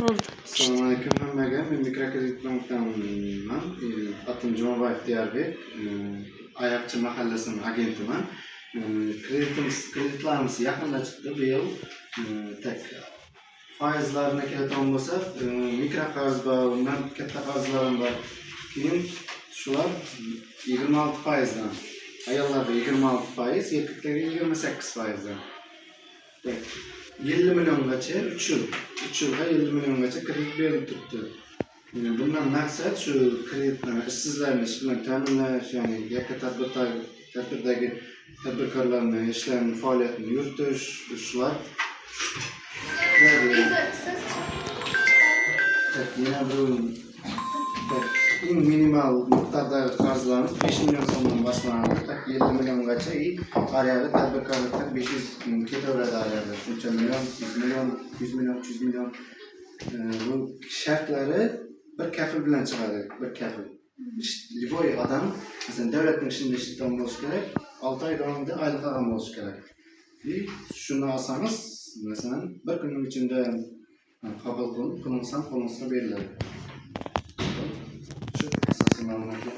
Assalomu alaykum hammaga. Men Mikrokredit bankdanman. Atim Jumaboyev Diyorbek. Ayaqchi mahallasining agentiman. Kreditlarimiz yaqinda chiqdi bu yil. Tak faizlarni keladigan bo'lsak, mikroqarz bor, undan katta qarzlarim bor. Keyin shular 26%dan. Ayollarda 26%, erkaklarga 28%dan. 50 milyongacha 3 yilga 50 milyongacha kredit berib turibdi. Bundan maqsad shu kreditni ishsizlarni ish bilan ta'minlash, ya'ni yakka tadbirdagi tadbirkorlarni ishlarini faoliyatini yuritish, shular. Yana bu eng minimal miqdordagi qarzlarimiz 5 million so'mdan boshlanadi. 50 milliongacha areali tadbirkorlikda 500 ketaveradi areali. Shuncha million, 100 million, 100 million, 300 million. Bu shartlari bir kafil bilan chiqadi, bir kafil. Liboy odam, masalan, davlatning ishida ishlaydigan bo'lishi kerak, 6 oy davomida oylik olgan bo'lishi kerak. Shuni olsangiz, masalan, bir kunning ichida qabul qilinsam, qo'lingizga beriladi. Shu asosiy ma'lumotlar.